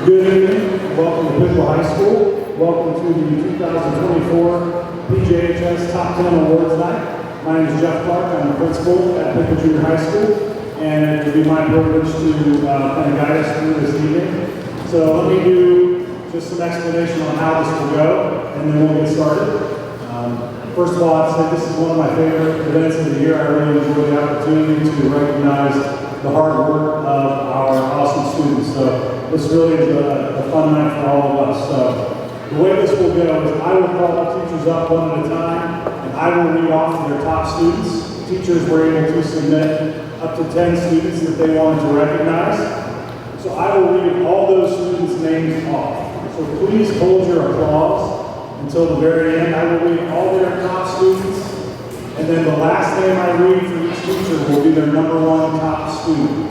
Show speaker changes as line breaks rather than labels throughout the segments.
Good evening. Welcome to Piqua High School. Welcome to the 2024 PJHS Top 10 Awards Night. My name is Jeff Clark. I'm the principal at Piqua Junior High School, and it will be my privilege to kind of guide us through this evening. So let me do just some explanation on how this will go, and then we'll get started. First of all, I'd say this is one of my favorite events of the year. I really enjoy the opportunity to recognize the hard work of our awesome students. So this really is a fun night for all of us. So the way this will go is I will call the teachers up one at a time, and I will read off their top students. Teachers were able to submit up to 10 students that they wanted to recognize. So I will read all those students' names off. So please hold your applause until the very end. I will read all their top students, and then the last name I read for each teacher will be their #1 top student.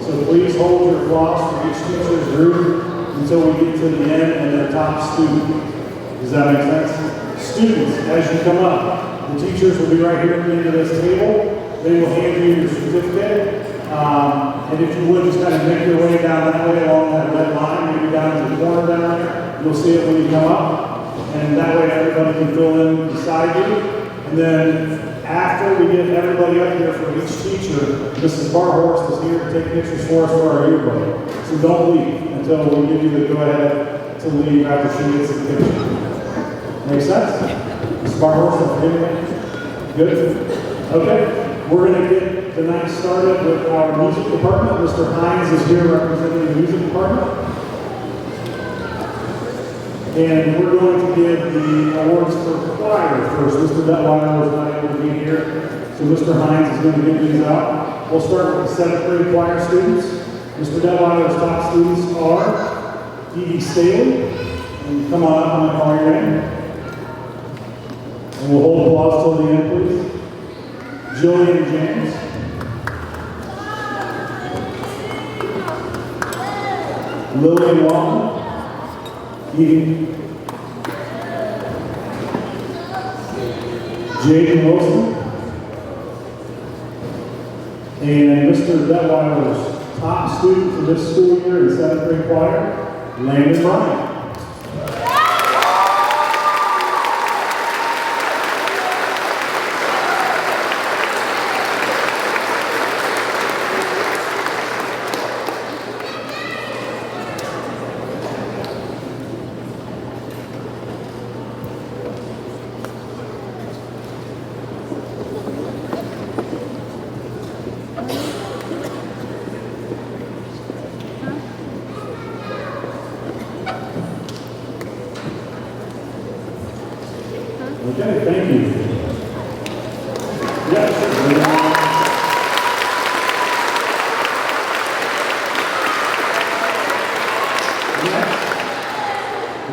So please hold your applause for each teacher's group until we get to the end and their top student. Does that make sense? Students, as you come up, the teachers will be right here at the end of this table. They will hand you your certificate. And if you would just kind of make your way down that way along that red line, maybe down to the corner down there, you'll see it when you come up. And that way everybody can fill in beside you. And then after we get everybody up here for each teacher, Mrs. Barhorst is here to take pictures for us for our yearbook. So don't leave until we give you the go-ahead to leave after she gets the picture. Make sense? Mrs. Barhorst, good? Okay. We're going to get the night started with our music department. Mr. Hines is here representing the music department. And we're going to give the awards for choir first. Mr. Detweiler was not able to be here, so Mr. Hines is going to give these out. We'll start with the 7th grade choir students. Mr. Detweiler's top students are Evie Staley. And come on up, I'm going to call your name. And we'll hold applause till the end, please. Jillian James. Lillian Walton. Jaden Wilson, and Mr. Detweiler's top student for this school year in 7th grade choir, Landon Bryant. Okay, thank you. Yes.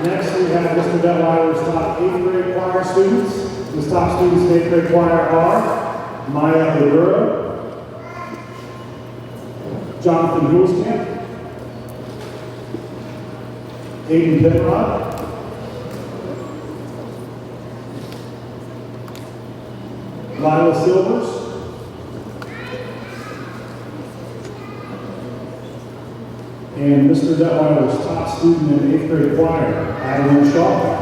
Next, we have Mr. Detweiler's top 8th grade choir students. His top students in 8th grade choir are Maya Ladura, Jonathan Hulskamp, Aiden Penrod, Lila Silvers, and Mr. Detweiler's top student in 8th grade choir, Adeline Shaw.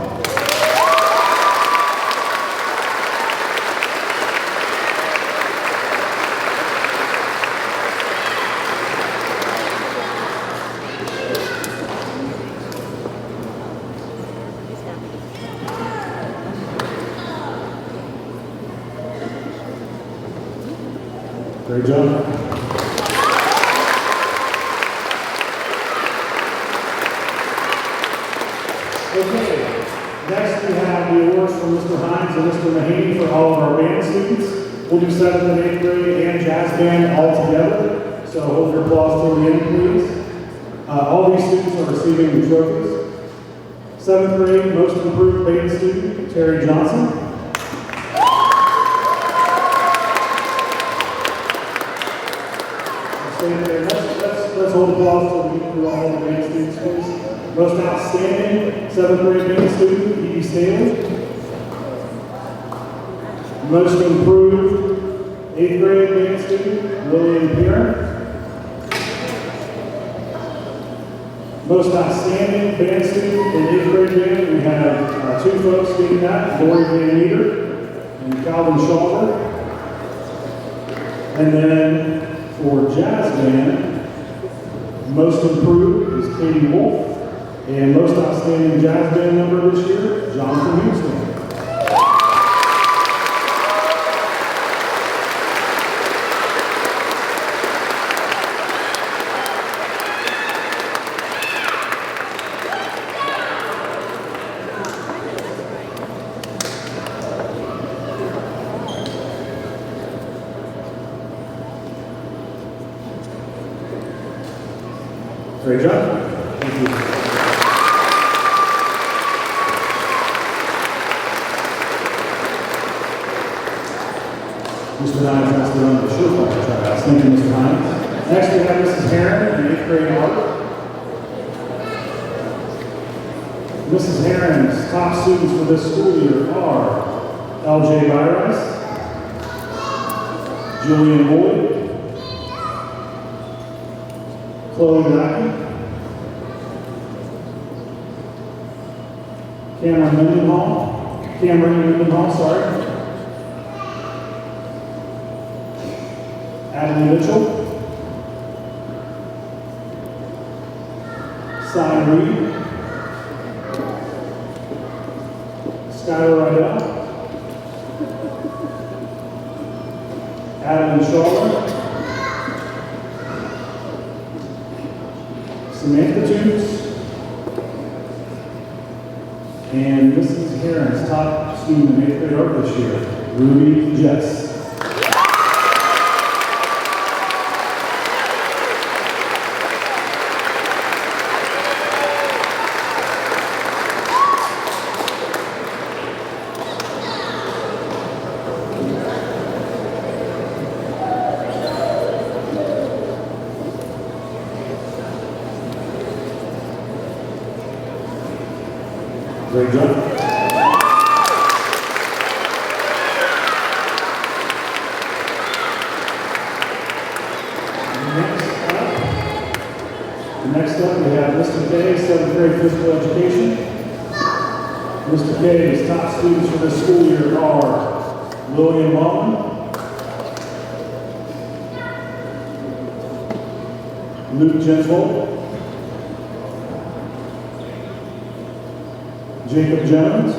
Great job. Okay, next we have the awards from Mr. Hines and Mr. Mahaney for all of our band students. We'll do 7th and 8th grade and jazz band all together. So hold your applause till the end, please. All these students are receiving the trophies. 7th grade most improved band student, Terry Johnson. Let's hold applause till we get through all the band students, please. Most outstanding 7th grade band student, Evie Staley. Most improved 8th grade band student, Lillian Pierre. Most outstanding band student in 8th grade band, we have two folks getting that, Lori Van Meter and Calvin Schauber. And then for jazz band, most improved is Katie Wolf. And most outstanding jazz band member this year, Jonathan Houston. Great job. Thank you. Mr. Hines has to run the surefire tryouts. Thank you, Mr. Hines. Next, we have Mrs. Heron in 8th grade art. Mrs. Heron's top students for this school year are L.J. Byrice, Julian Boyd, Chloe Lackey, Cameron Mendenhall, sorry. Adam Mitchell, Cy Reed, Skylar Rydell, Adam Shaw, Samantha Toots, and Mrs. Heron's top student in 8th grade art this year, Ruby Jess. Great job. Next up, we have Mr. K, 7th grade physical education. Mr. K's top students for this school year are William Wallman, Luke Gensvold, Jacob Jones,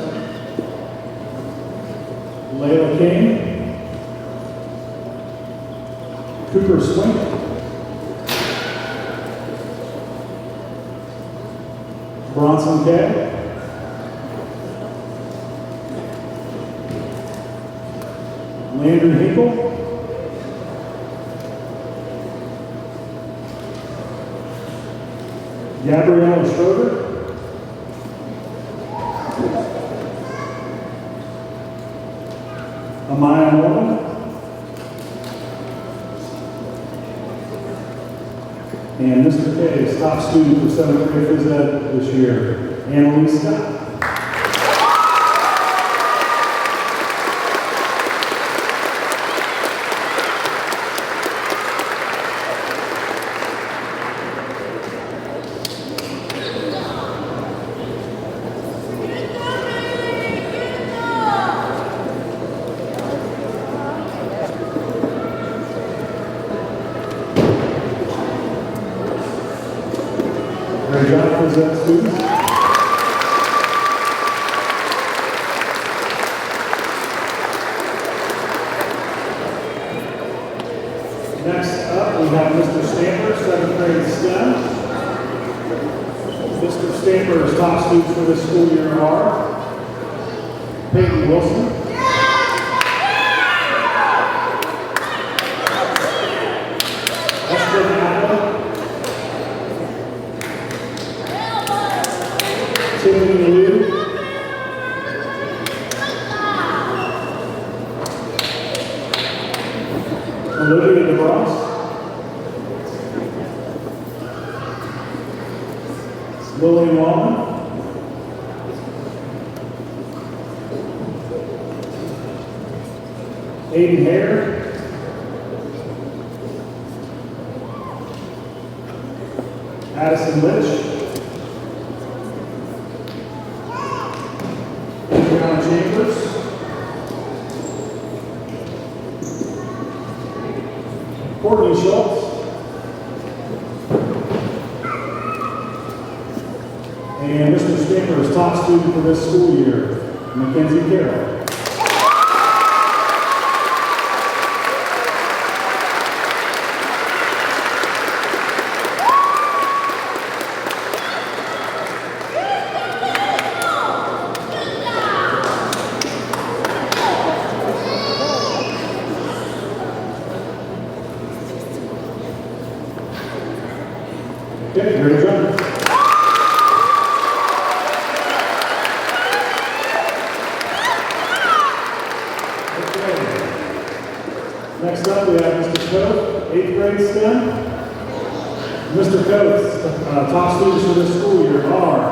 Layla King, Cooper Swink, Bronson K, Landry Hinkle, Gabrielle Schroeder, Amaya Morgan, and Mr. K's top student for 7th grade phys ed this year, Annalise Scott. Great job, present students. Next up, we have Mr. Stamper, 7th grade STEM. Mr. Stamper's top students for this school year are Peyton Wilson, Esther Napa, Tiffany Liu, Olivia DeBross, Lillian Wallman, Aiden Hare, Addison Litch, Cameron Chambers. Courtney Schultz. And Mr. Stamper's top student for this school year, Mackenzie Carroll. Okay, great job. Next up, we have Mr. Coates, 8th grade STEM. Mr. Coates, top students for this school year are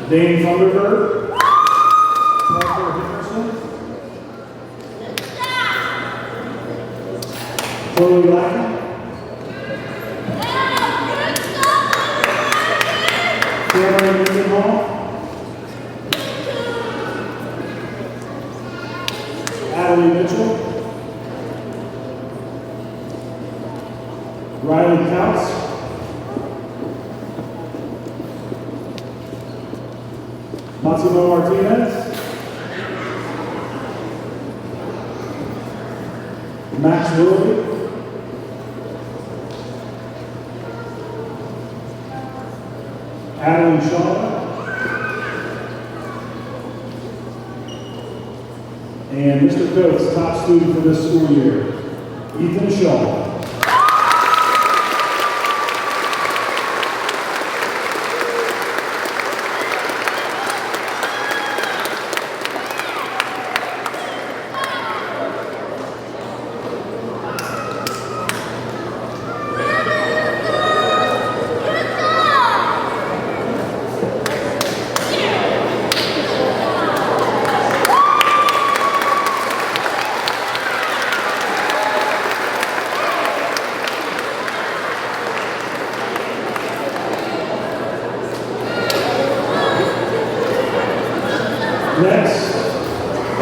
Dane Thunderbird, Parker Henderson, Chloe Lackey, Cameron Hall, Adelie Mitchell, Riley Counts, Massimo Martinez, Max Willoughby, Adeline Shaw, and Mr. Coates, top student for this school year, Ethan Shaw.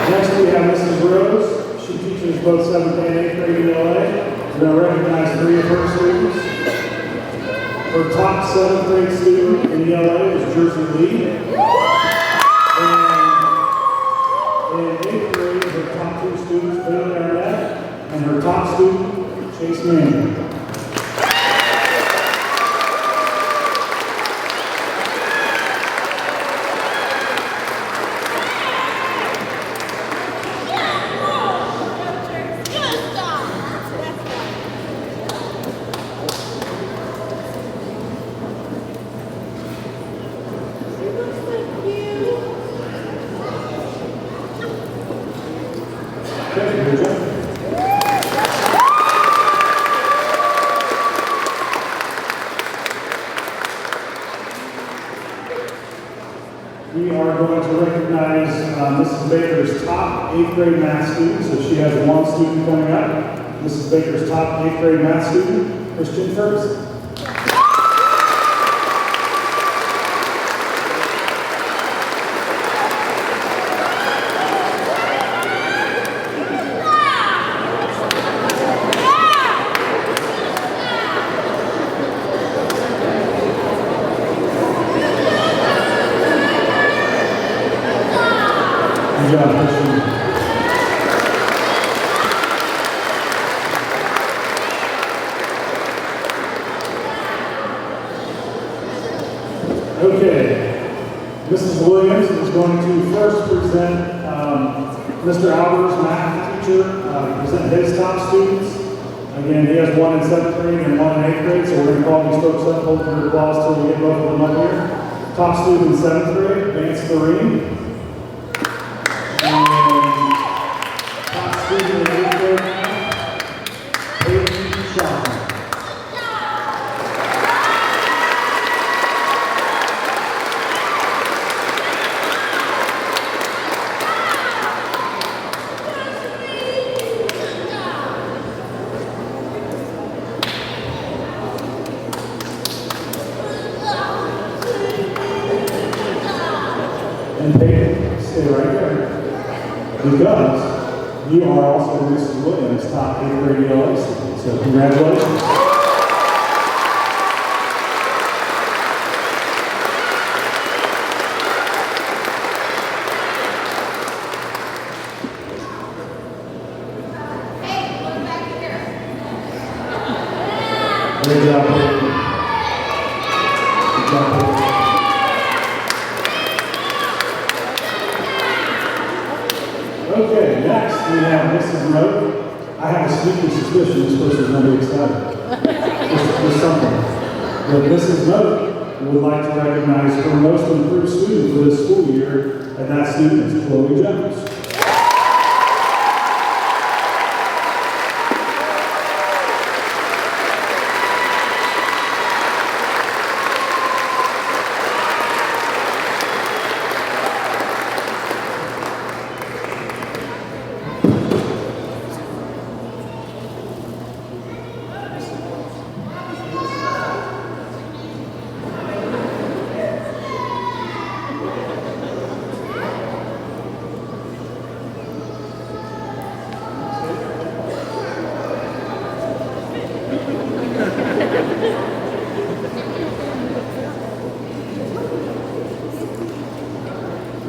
Next we have Mrs. Rose. She teaches both 7th and 8th grade in LA. We're going to recognize 3 of her students. Her top 7th grade student in LA is Jersey Lee. And in 8th grade, her top 2 students, Bailey Arnett, and her top student, Chase Manning. We are going to recognize Mrs. Baker's top 8th grade math student. So she has 1 student coming up. Mrs. Baker's top 8th grade math student, Christian Ferguson. Good job, Christian. Okay, Mrs. Williams is going to first present Mr. Albert's math teacher, present his top students. Again, he has 1 in 7th grade and 1 in 8th grade, so we're going to call these folks up, hold your applause till we get both of them up here. Top student in 7th grade, Vance Farine. And Peyton stay right there. Because you are also Mrs. Williams' top 8th grade ELA student. So congratulations. Great job, Peyton. Good job, Peyton. Okay, next we have Mrs. Rowe. I have a sneaky suspicion this person's going to be excited. There's something. But Mrs. Rowe would like to recognize her most improved student for this school year, and that student is Chloe Jones.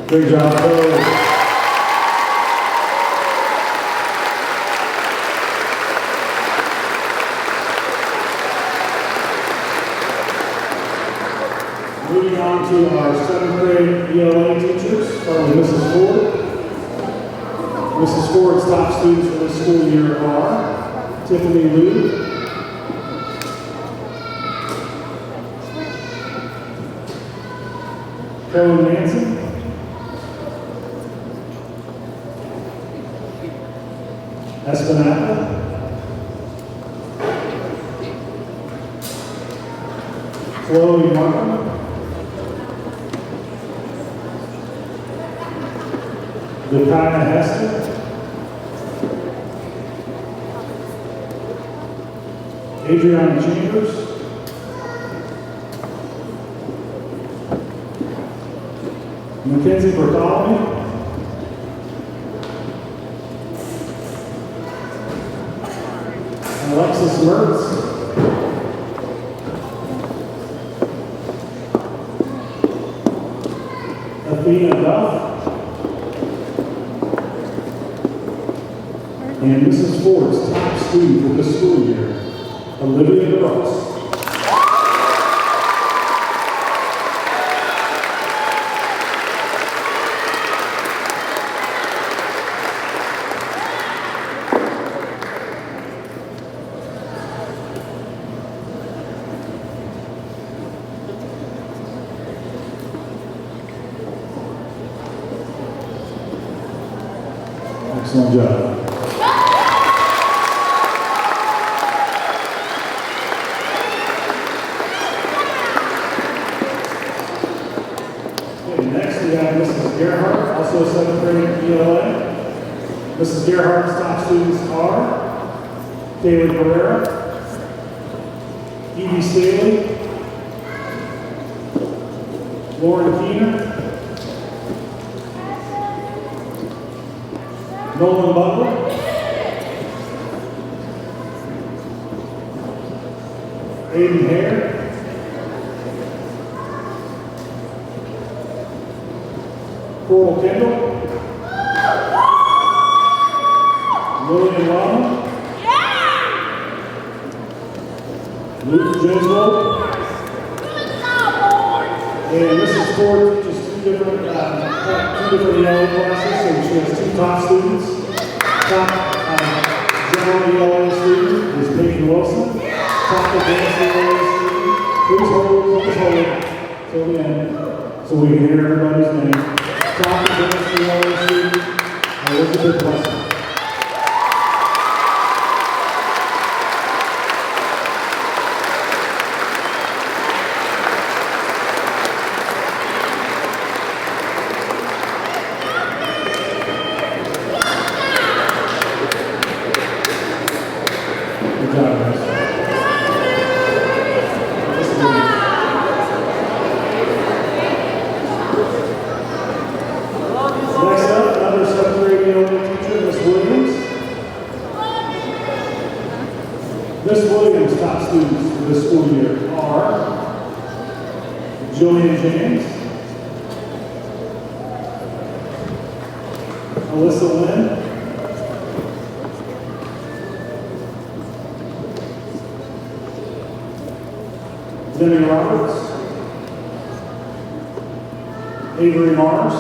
Great job, Chloe. Moving on to our 7th grade ELA teachers, start with Mrs. Ford. Mrs. Ford's top students for this school year are Tiffany Liu, Carolyn Manson, Espinata, Chloe Martin, Dakaya Hester, Adriana Chambers, Mackenzie Bartholomew, Alexis Mertz, Athena Duff, and Mrs. Ford's top student for this school year, Olivia Brooks. Excellent job. Okay, next we have Mrs. Gerhardt, also 7th grade ELA. Mrs. Gerhardt's top students are Kaylee Pereira, Evie Staley, Lauren Keener, Nolan Butler, Aiden Hare, Coral Kendall, Lillian Lama, Luke Jeswell, and Mrs. Ford teaches two different ELA classes, so she has 2 top students. Top general ELA student is Peyton Wilson. Top advanced ELA student, please hold till the end so we can hear everybody's name. Top advanced ELA student, Elizabeth Wesson. Good job, guys. Alyssa Lynn, Demi Roberts, Avery Mars,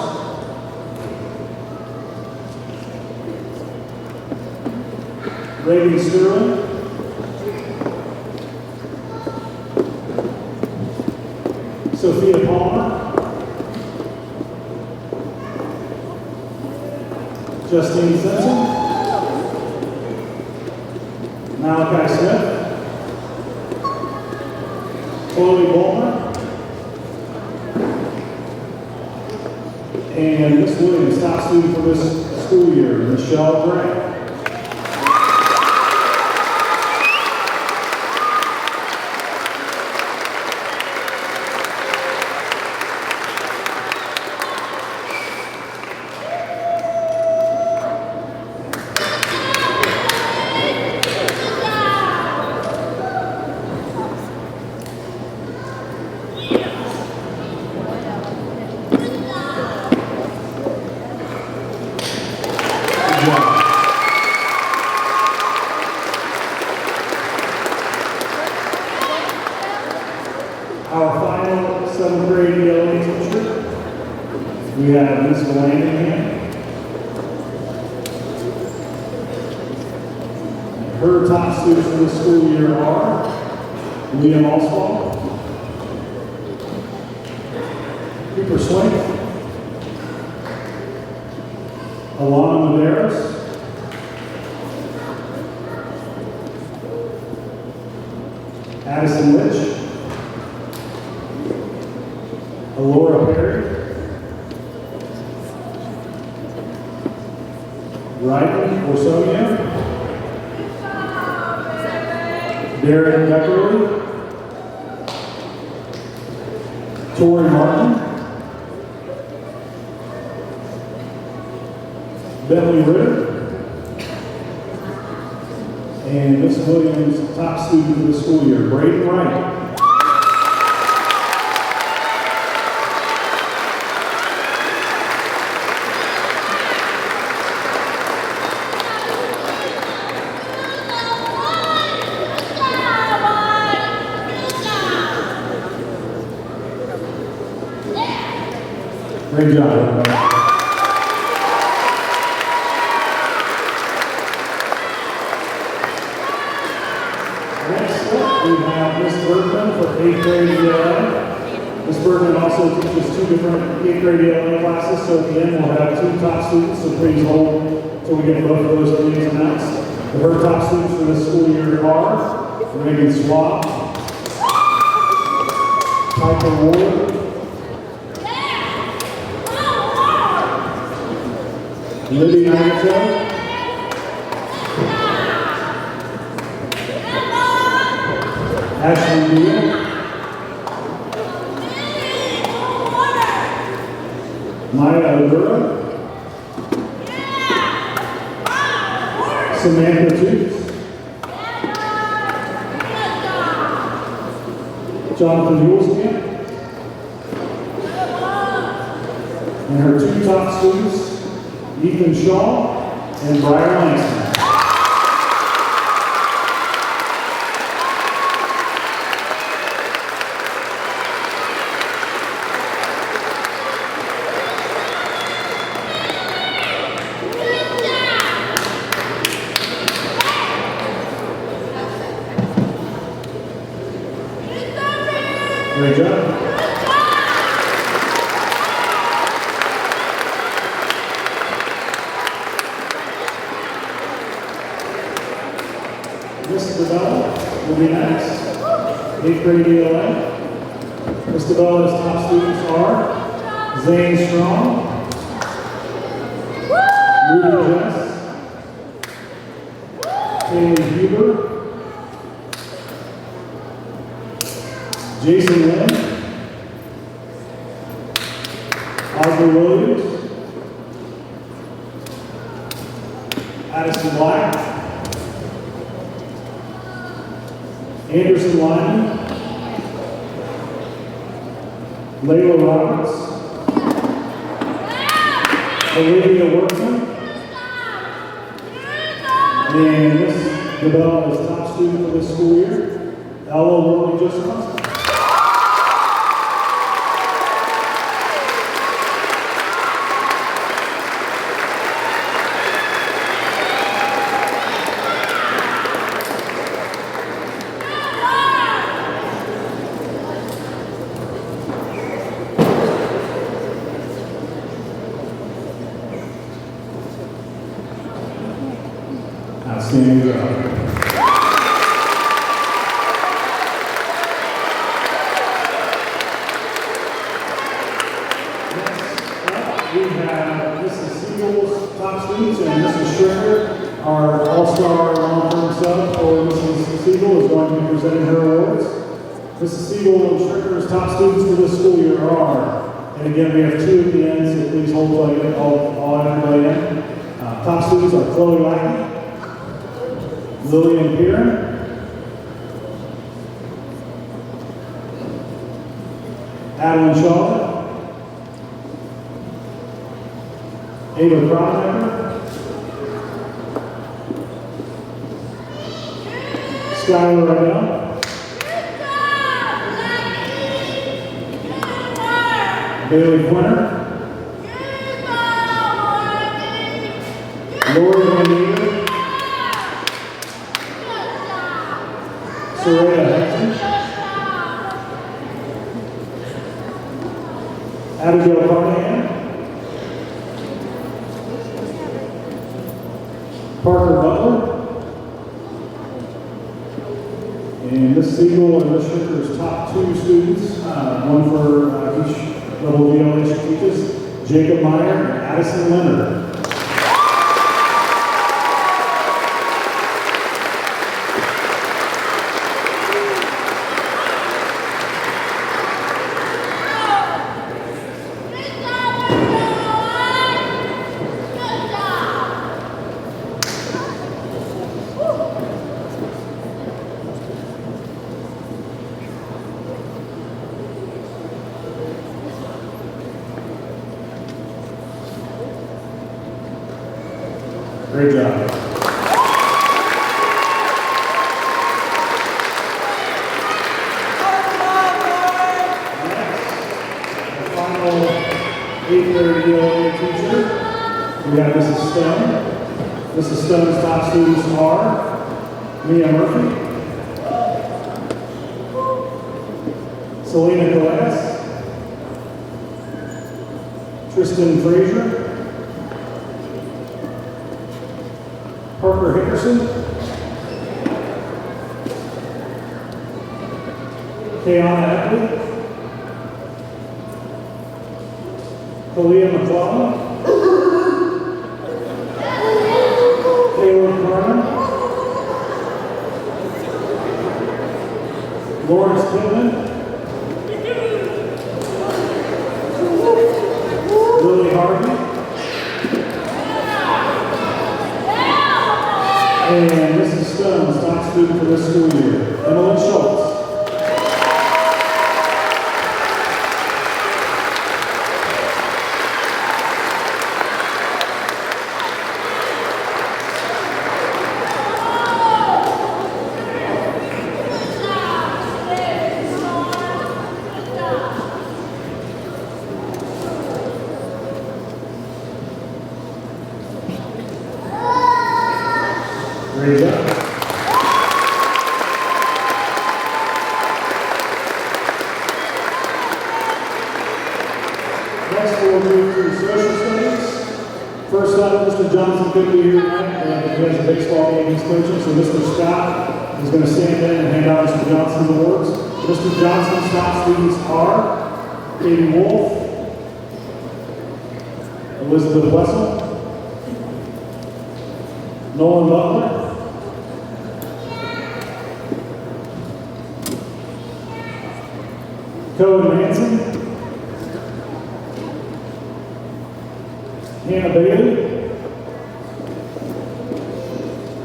Reagan Sterling, Sophia Palmer, Justine Simpson, Malachi Smith, Chloe Bowman, and Miss Williams, top student for this school year, Michelle Gray. Our final 7th grade ELA teacher, we have Ms. Landingham. Her top students for the school year are Liam Oswald, Cooper Swain, Alana Medeiros, Addison Litch, Laura Perry, Riley Orsonia, Darren Beckerly, Tori Martin, Bentley Ritter, and Miss Williams' top student of the school year, Braden Wright. Great job, everybody. Next up, we have Miss Bergman for 8th grade ELA. Miss Bergman also teaches 2 different 8th grade ELA classes, so at the end we'll have 2 top students, so please hold until we get both of those names announced. But her top students for this school year are Megan Swab, Piper Ward, Libby Nagato, Ashley Neal, Maya Odura, Samantha Toots, Jonathan Hulskamp, and her 2 top students, Ethan Shaw and Brian Langston. Great job. Miss DeBella will be next. 8th grade ELA. Miss DeBella's top students are Zane Strong, Ruby Jess, Haley Huber, Jason Lynn, Oscar Williams, Addison Black, Anderson Lyman, Layla Roberts, Olivia Workman, And Miss DeBell is top student for this school year. Ella Lorley Joseph. Outstanding job. We have Mrs. Siegel's top students and Mrs. Schricker, our all-star long-term sub for Mrs. Siegel, is going to be presenting her awards. Mrs. Siegel and Schricker's top students for this school year are, and again we have two at the end, so please hold all everybody in. Top students are Chloe Lackey, Lillian Piran, Adeline Shaw, Ava Cronenberger, Skylar Rydell, Bailey Quinter, Lori Van Eater, Soraya Hexton, Abigail Carnahan, Parker Butler, and Miss Siegel and Miss Schicker's top two students, one for each level of ELA she teaches, Jacob Meyer and Addison Leonard. Great job. Next, the final 8th grade ELA teacher, we have Mrs. Stone. Mrs. Stone's top students are Mia Murphy, Selena Glass, Tristan Frazier, Parker Hickerson, Kayana Eckley, Kalia McClellan, Caleb Carmen, Lawrence Pittman, Lily Harvey, and Mrs. Stone's top student for this school year, Emily Schultz. Great job. Next, we'll move to social studies. First up, Mr. Johnson could be here tonight. He has a baseball game he's coaching, so Mr. Scott is going to stand in and hand out Mr. Johnson's awards. Mr. Johnson's top students are Katie Wolf, Elizabeth Wessel, Nolan Butler, Cody Manson, Hannah Bailey,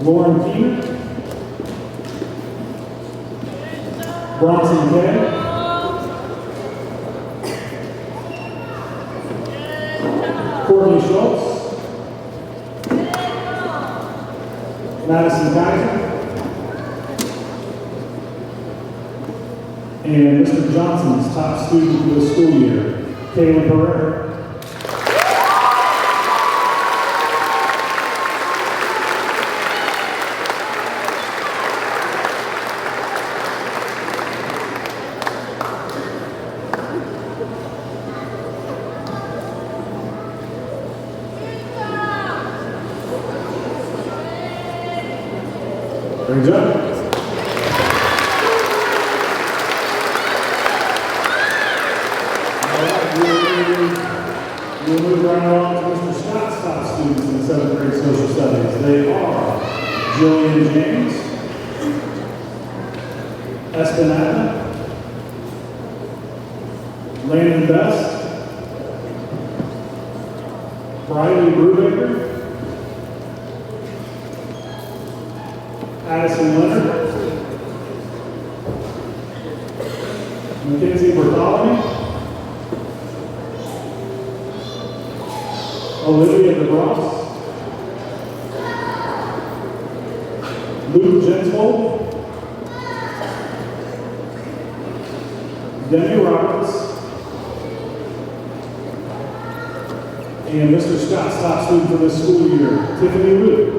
Lauren Keener, Bronson Kay, Courtney Schultz, Madison Kaiser. And Mr. Johnson's top student for the school year, Kayla Pereira. Great job. We'll move right along to Mr. Scott's top students in 7th grade social studies. They are Jillian James, Espinata, Landon Best, Briley Brubaker, Addison Leonard, Mackenzie Bartholomew, Olivia DeBross, Luke Gentile, Demi Roberts, and Mr. Scott's top student for this school year, Tiffany Luke.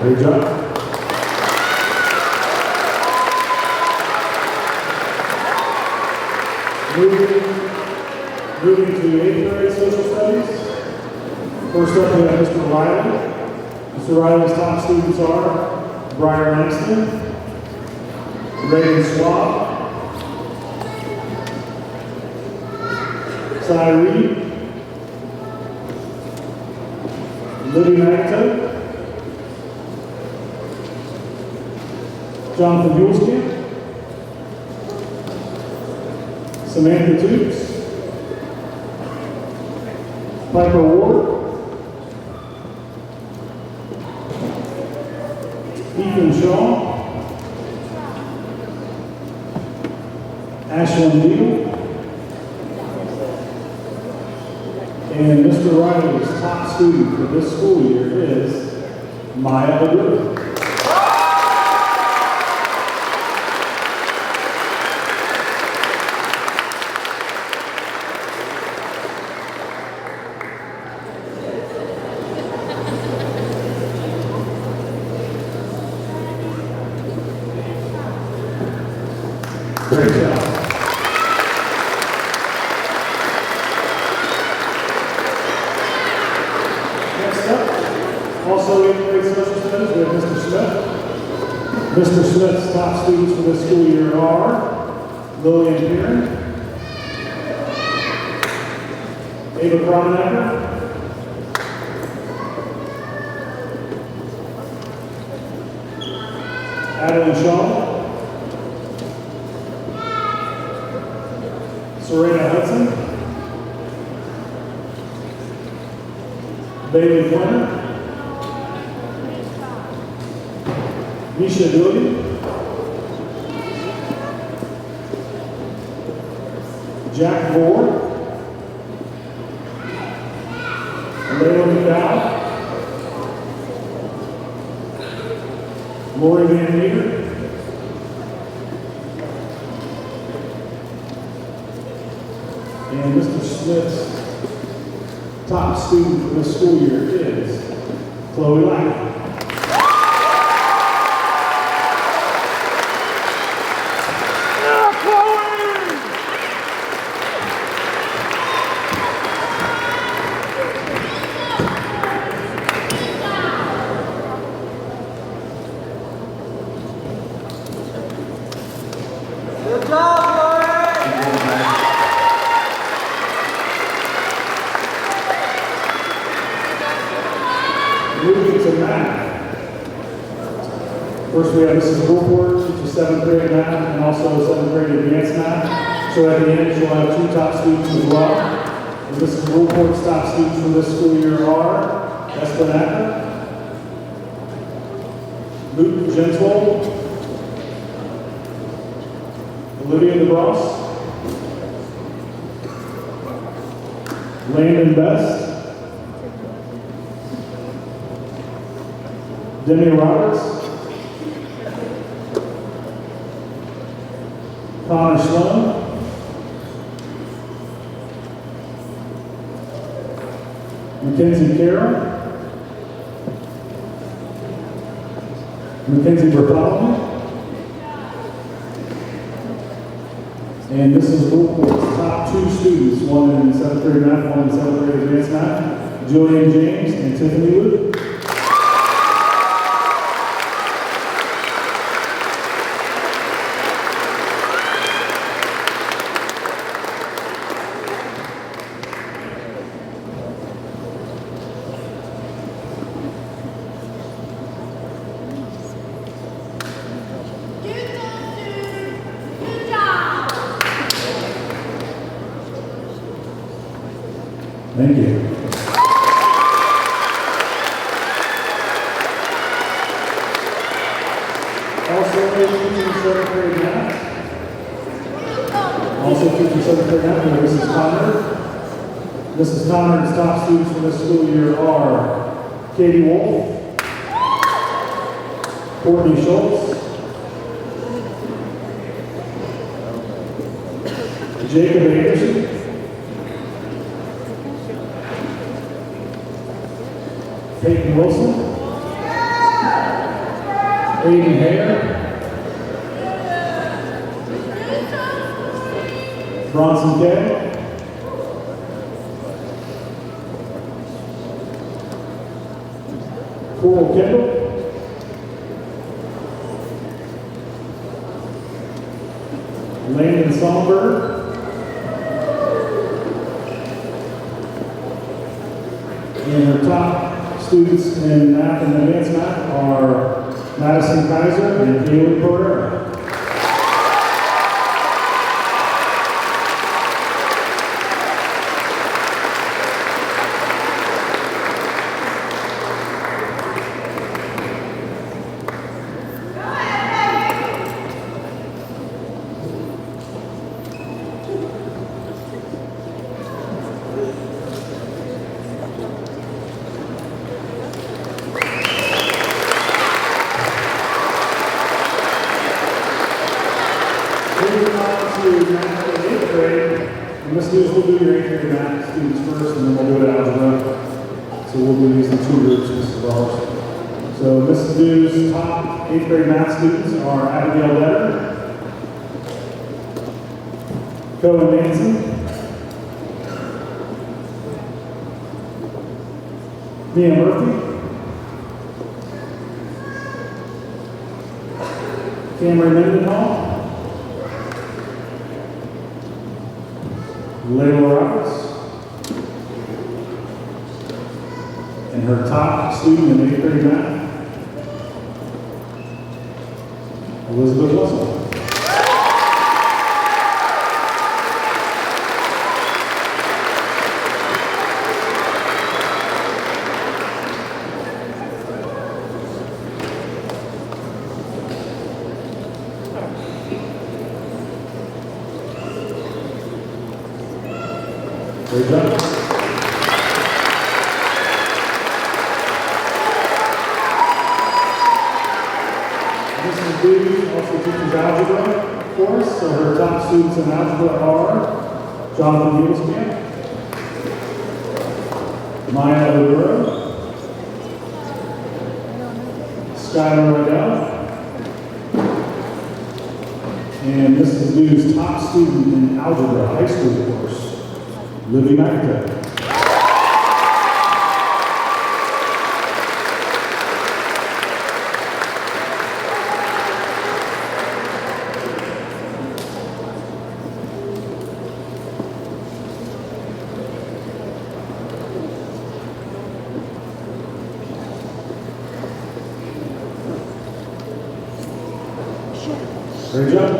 Great job. Moving to 8th grade social studies. First up, we have Mr. Riley. Mr. Riley's top students are Briar Langston, Reagan Swab, Cy Reed, Libby Magneto, Jonathan Hulskamp, Samantha Toops, Piper Ward, Ethan Shaw, Ashlyn Neal, and Mr. Riley's top student for this school year is Maya Agur. Great job. Next up, also 8th grade social studies, we have Mr. Smith. Mr. Smith's top students for this school year are Lillian Pearn, Ava Kronecker, Adeline Shaw, Serena Hudson, Bailey Fleming, Misha Dooley, Jack Moore, Layla McDowell, Lori Van Meter, and Mr. Smith's top student for this school year is Chloe Lack.
Good job, Lauren!
Moving to math. First we have Mrs. Gulford, teaches 7th grade math and also 7th grade advanced math. So at the end, she'll have 2 top students as well. And Mrs. Gulford's top students for this school year are Esplanade, Luke Gentwell, Olivia DeBross, Landon Best, Demi Roberts, Connor Sloan, Mackenzie Carroll, Mackenzie Bartholomew, and this is Gulfport's top 2 students, one in 7th grade math, one in 7th grade advanced math, Julian James and Tiffany Luke. Thank you. Also teaching 7th grade math. Also teaching 7th grade math, and Mrs. Connor. Mrs. Connor's top students for this school year are Katie Wolf, Courtney Schultz, Jacob Anderson, Peyton Wilson, Aiden Hare, Bronson Kay, Coral Kendall, Landon Songbird, and our top students in math and advanced math are Madison Kaiser and Kaylee Pereira. Moving on to math in 8th grade, and Ms. Lewis will do your 8th grade math students first, and then we'll go to algebra. So we'll do these in 2 groups, Mrs. Wells. So Ms. Lewis' top 8th grade math students are Abigail Letter, Cohen Manson, Mia Murphy, Cameron Mendenhall, Layla Roberts, and her top student in 8th grade math, Elizabeth Russell. Great job. Mrs. Booty also teaches algebra for us, so her top students in algebra are Jonathan Gilskamp, Maya Oduro, Skylar Riddell, and Mrs. Booty's top student in algebra high school course, Libby McIntyre. Great job.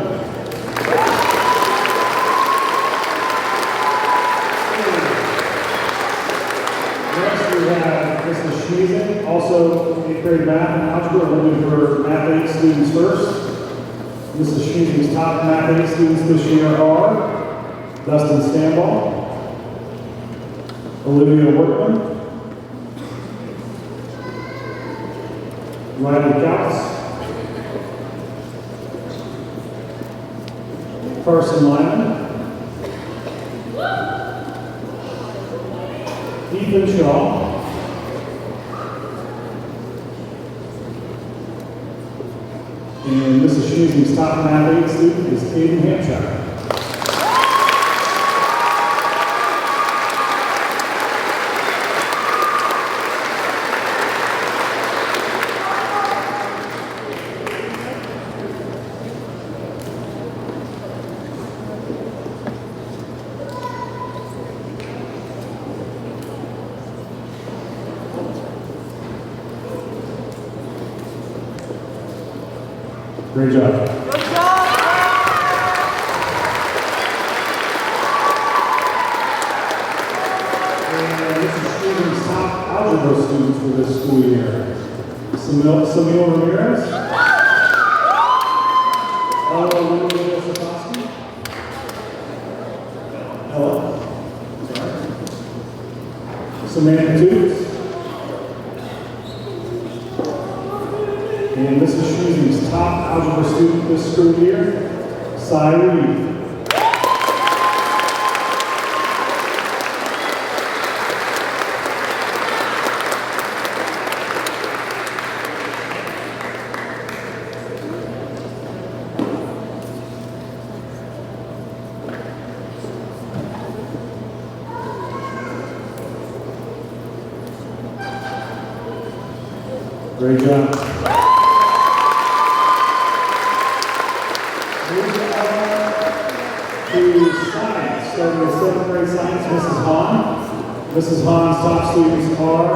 Next we have Mrs. Schmeezing, also 8th grade math and algebra, looking for math 8 students first. Mrs. Schmeezing's top math 8 students this year are Dustin Stanball, Olivia Workman, Riley Couts, Carson Lyman, Ethan Shaw, and Mrs. Schmeezing's top math 8 student is Aiden Hampshire. Great job.
Good job!
And this is Stephen's top algebra students for this school year. Samuel Ramirez. Ella Lewis-Sikoski. Ella. Sorry. Samantha Toots. And Mrs. Schmeezing's top algebra student this school year, Cy Reed. Great job. To science, starting with 7th grade science, Mrs. Hahn. Mrs. Hahn's top students are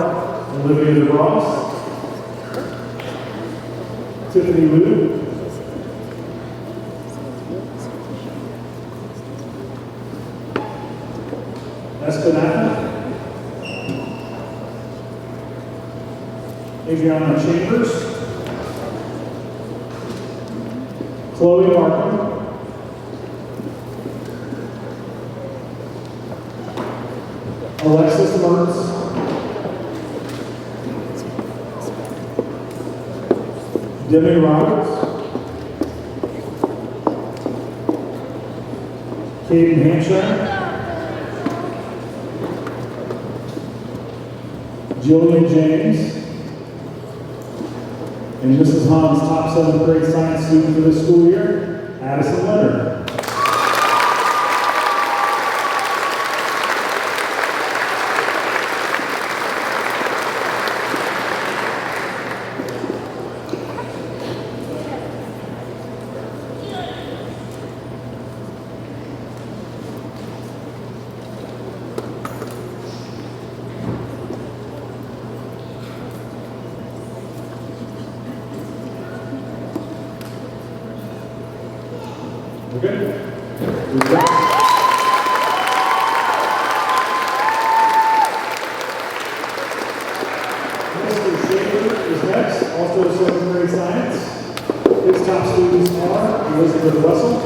Olivia DeBross, Tiffany Liu, Espinata, Adriana Chambers, Chloe Markham, Alexis Mertz, Demi Roberts, Caden Hampshire, Jillian James, and Mrs. Hahn's top 7th grade science student for this school year, Addison Leonard. Okay. Mr. Schaefer is next, also 7th grade science. His top students are Elizabeth Russell,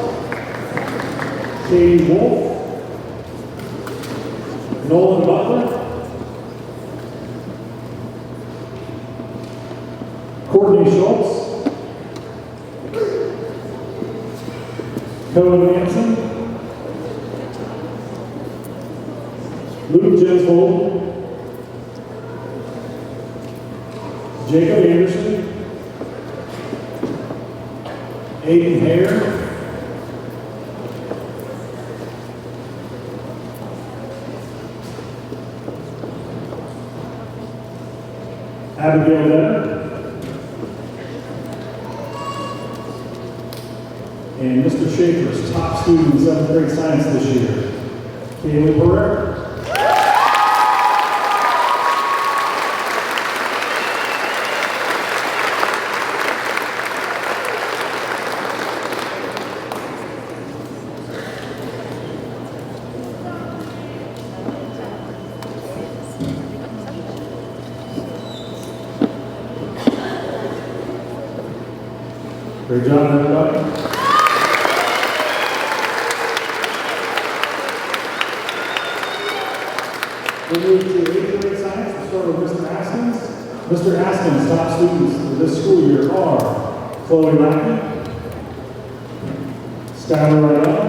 Katie Wolf, Nolan Butler, Courtney Schultz, Cohen Hansen, Luke Jesvold, Jacob Anderson, Aiden Hare, Abigail Leonard, and Mr. Schaefer's top student in 7th grade science this year, Kaylee Pereira. Great job, everybody. We move to 8th grade science. We'll start with Mr. Askins. Mr. Askins' top students for this school year are Chloe Lackey, Skylar Rydell,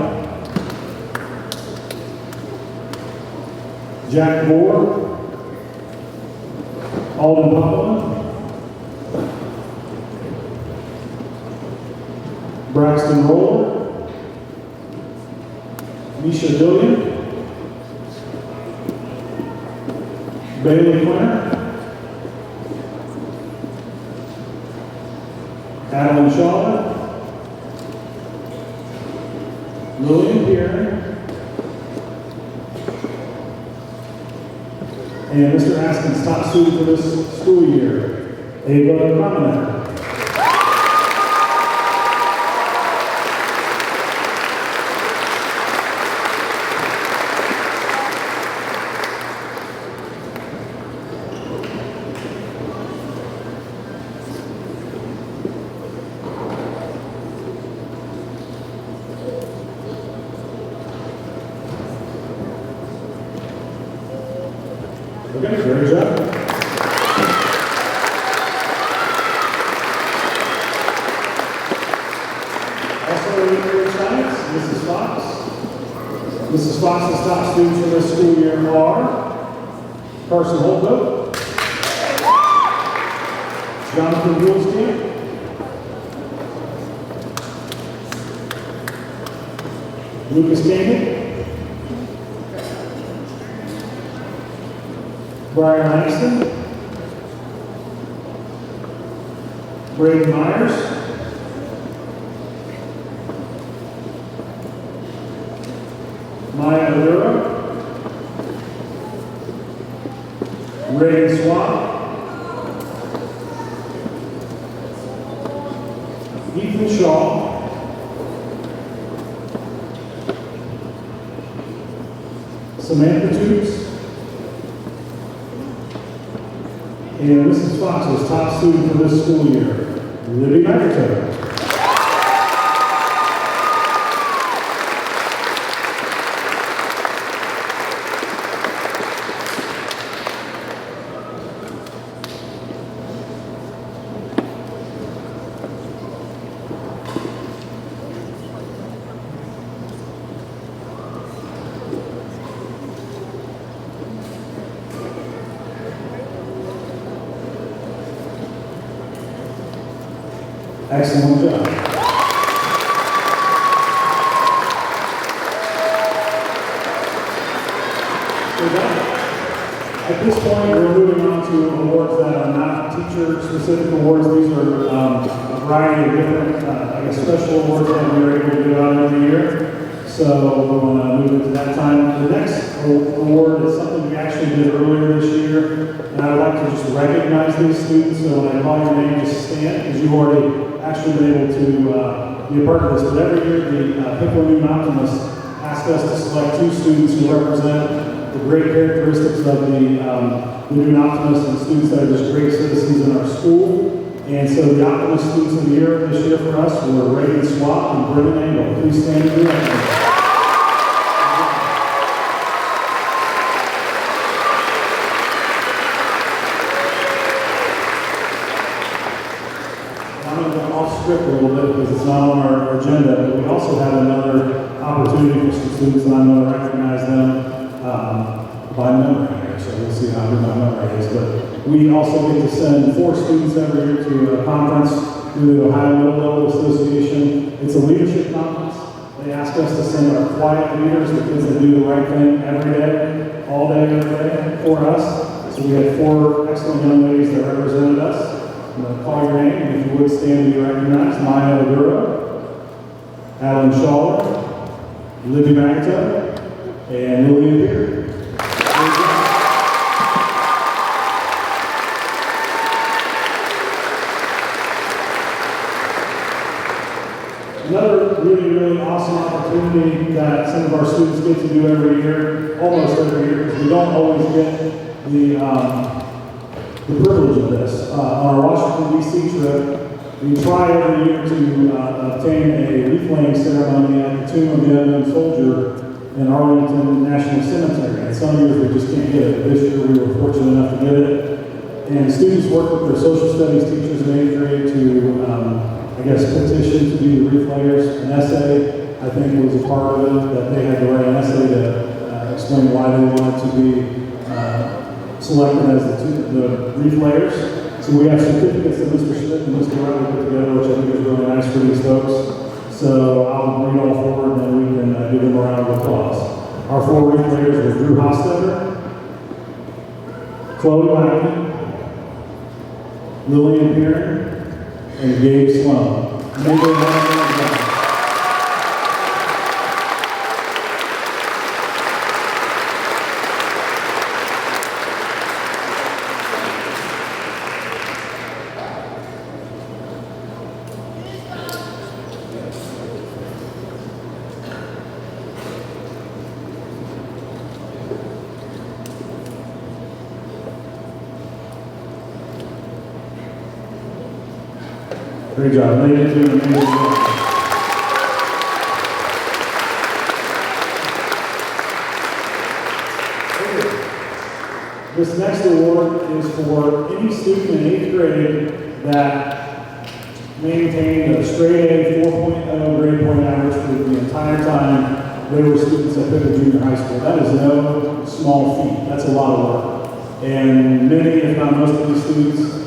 Jack Moore, Alden Buckland, Braxton Roller, Misha Dillian, Bailey Quinter, Adeline Shaw, Lillian Pierre, and Mr. Askins' top student for this school year, Ava Promenade. Okay, great job. Also in grade science, Mrs. Fox. Mrs. Fox's top students for this school year are Carson Holbrook, Jonathan Gouldskamp, Lucas Campbell, Brian Langston, Braden Myers, Maya Maduro, Reagan Swap, Ethan Shaw, Samantha Toots, and Mrs. Fox's top student for this school year, Libby McIntyre. Excellent job. At this point, we're moving on to awards that are not teacher-specific awards. These are a variety of different, special awards that we're able to do out every year. So we want to move into that time. The next award is something we actually did earlier this year, and I would like to just recognize these students. So when I call your name, just stand, because you've already actually been able to be a part of this. But every year, the Piqua New Optimists ask us to select 2 students who represent the great characteristics of the New Optimists and students that are just great citizens in our school. And so the Optimist Students of the Year this year for us were Reagan Swap and Brendan Angle. Please stand and be recognized. Script a little bit because it's not on our agenda, but we also have another opportunity for some students, and I'm going to recognize them by memory here, so we'll see how good my memory is. But we also get to send 4 students every year to a conference through the Ohio Middle Level Association. It's a leadership conference. They ask us to send our quiet leaders, the kids that do the right thing every day, all day, every day for us. So we had 4 excellent young ladies that represented us. I'm going to call your name, and if you would stand and be recognized. Maya Maduro, Alan Shaw, Libby McIntyre, and Lillian Beard. Another really awesome opportunity that some of our students get to do every year, almost every year, because we don't always get the privilege of this. On our Washington, D.C. trip, We try every year to obtain a wreath-laying ceremony at the Tomb of the Unknown Soldier in Arlington National Cemetery. And some years we just can't get it. This year we were fortunate enough to get it. And students work with their social studies teachers in 8th grade to, petition to do the wreath layers. An essay, I think, was a part of it, that they had to write an essay to explain why they wanted to be selected as the wreath layers. So we have certificates that Mr. Schmidt and Mr. Riley put together, which I think is really nice for these folks. So I'll read all four and then we can give them a round of applause. Our 4 wreath layers were Drew Hostetter, Chloe Lackey, Lillian Perrin, and Gabe Sloan. May they have a Great job. Ladies and gentlemen, this next award is for any student in 8th grade that maintained a straight A 4.0 grade point average for the entire time they were students at Piqua Junior High School. That is no small feat. That's a lot of work. And many, if not most of these students,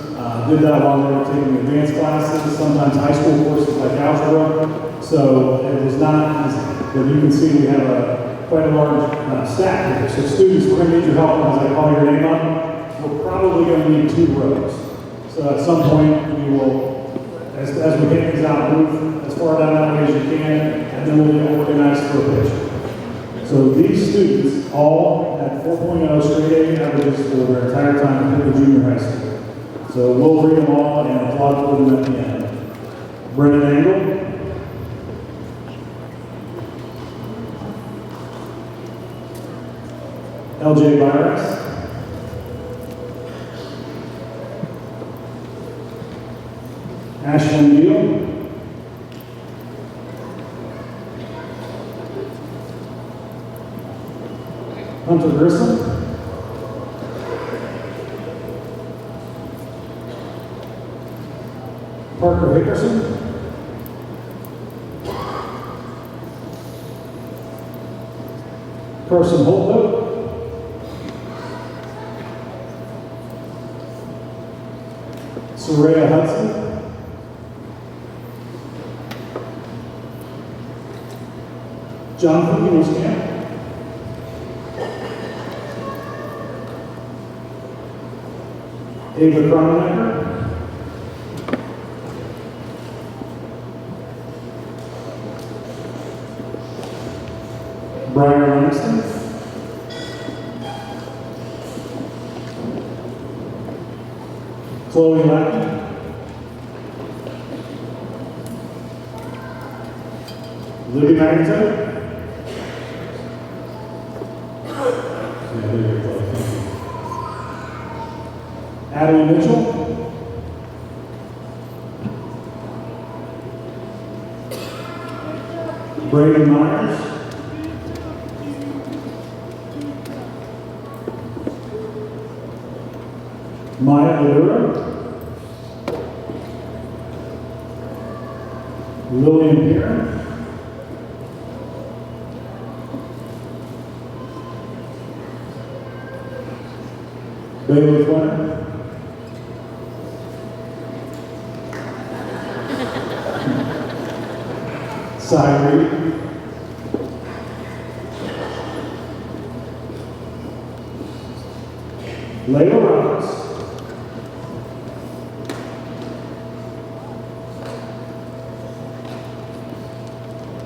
did that while they were taking advanced classes, sometimes high school courses like algebra. So it was not easy. But you can see we have quite a large stack here. So students, we're going to need your help as I call your name up. We're probably going to need 2 rows. So at some point we will, as we get these out, move as far down that way as you can, and then we'll get organized for a picture. So these students all had 4.0 straight A averages for their entire time at Piqua Junior High School. So we'll read them all and applaud for them at the end. Brennan Angle, LJ Byrax, Ashlyn Neal, Hunter Grissom, Parker Hickerson, Carson Holthope, Soraya Hudson, Jonathan Muscamp, Ava Cronecker, Brian Langston, Chloe Lackey, Libby Magneto, Adelie Mitchell, Brayden Myers, Maya Allura, Lillian Perrin, Bailey Fleming, Cy Reed, Layla Roberts,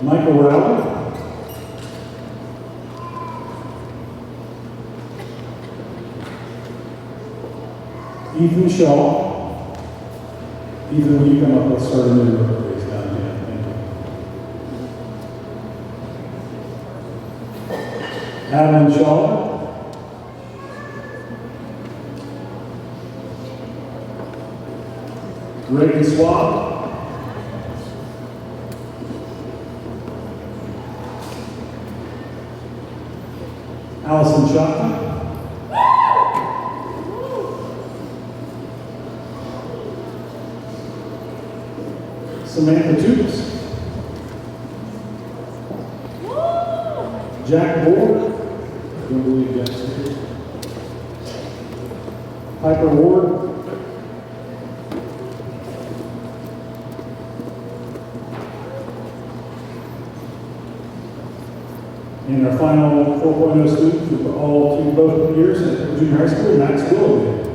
Michael Rowell, Ethan Shaw. Ethan, will you come up? Let's start a new row, please, down here. Thank you. Adeline Shaw. Reagan Swab. Allison Shotton, Samantha Toots, Jack Ward, I don't believe Jack's here, Piper Ward, and our final 4.0 student for both years at junior high school, Max Willoughby.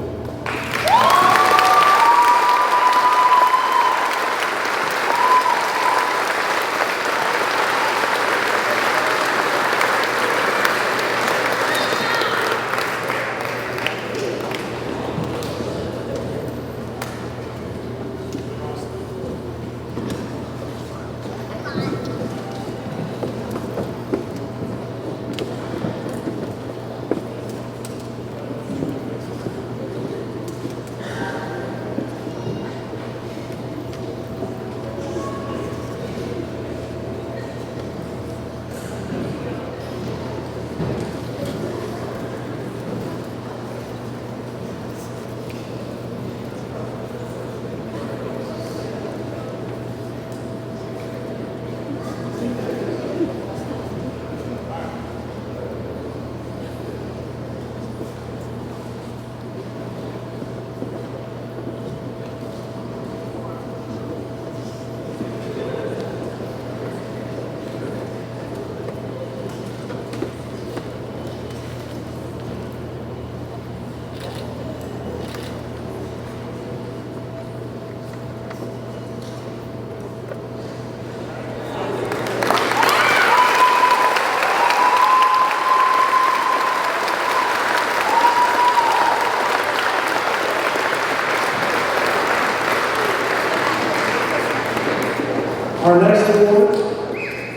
Our next award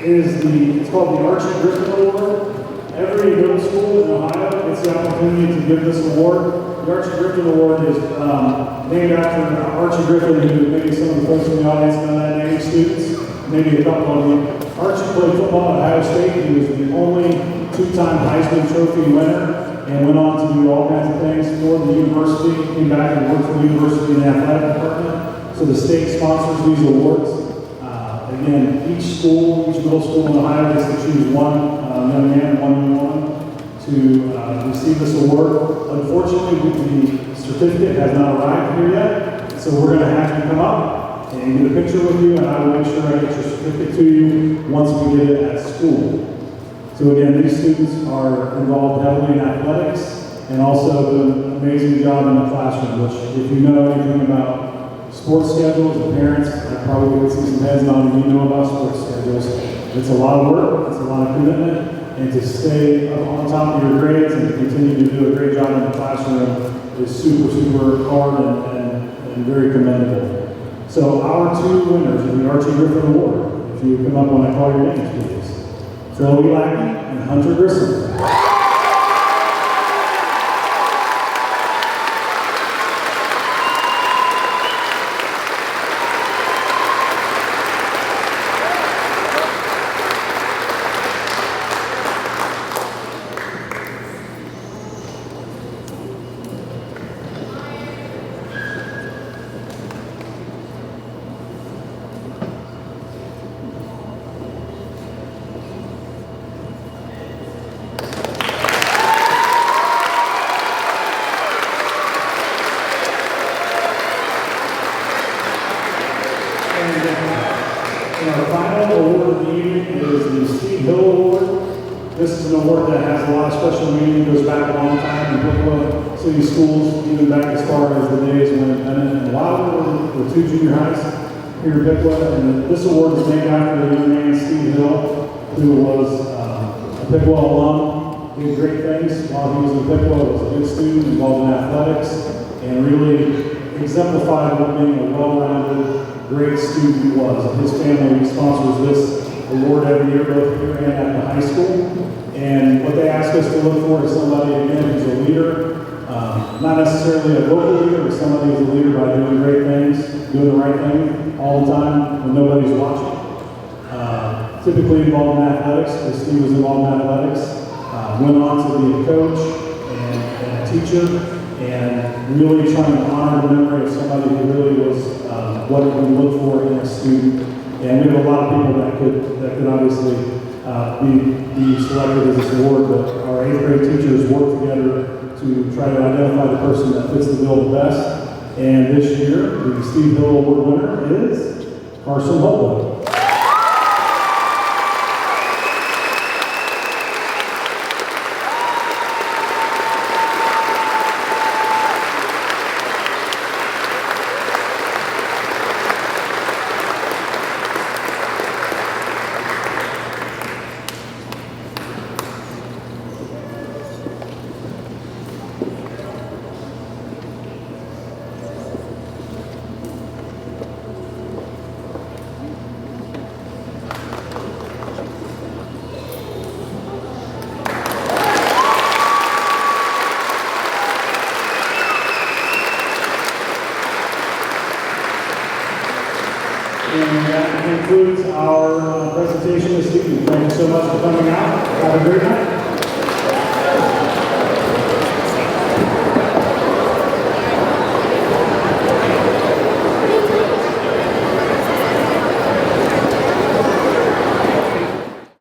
is it's called the Archie Griffin Award. Every middle school in Ohio gets the opportunity to give this award. The Archie Griffin Award is named after Archie Griffin, who maybe some of the folks in the audience know that name, students, maybe a couple of them. Archie played football at Ohio State. He was the only two-time Heisman Trophy winner and went on to do all kinds of things for the university, came back and worked for the university in the athletic department. So the state sponsors these awards. Again, each middle school in Ohio gets to choose one young man, one woman to receive this award. Unfortunately, the certificate has not arrived here yet, so we're going to have you come up and get a picture with you, and I will make sure I get your certificate to you once we get it at school. So again, these students are involved heavily in athletics and also do an amazing job in the classroom, which if you know anything about sports schedules, the parents, I probably would see some heads nodding, you know about sports schedules. It's a lot of work, it's a lot of commitment, and to stay up on top of your grades and to continue to do a great job in the classroom is super, super hard and very commendable. So our two winners of the Archie Griffin Award, if you come up when I call your names, please. Phil Lackey and Hunter Grissom. And our final award of the evening is the Steve Hill Award. This is an award that has a lot of special meaning, goes back a long time in Piqua City Schools, even back as far as the days when Bennett and Wilder were two junior highs here in Piqua. And this award is named after the young man, Steve Hill, who was a Piqua alum. He did great things while he was in Piqua, was a good student, involved in athletics, and really exemplified what being a well-rounded, great student he was. His family sponsors this award every year, both here and at the high school. And what they ask us to look for is somebody, again, who's a leader, not necessarily a vocal leader, but somebody who's a leader by doing great things, doing the right thing all the time when nobody's watching. Typically involved in athletics, as Steve was involved in athletics. went on to be a coach and a teacher, and really trying to honor the memory of somebody who really was what we look for in a student. And we have a lot of people that could obviously be selected as this award, but our 8th grade teachers work together to try to identify the person that fits the bill the best. And this year, the Steve Hill Award winner is Carson Holden. And that concludes our presentation this evening. Thank you so much for coming out. Have a great night.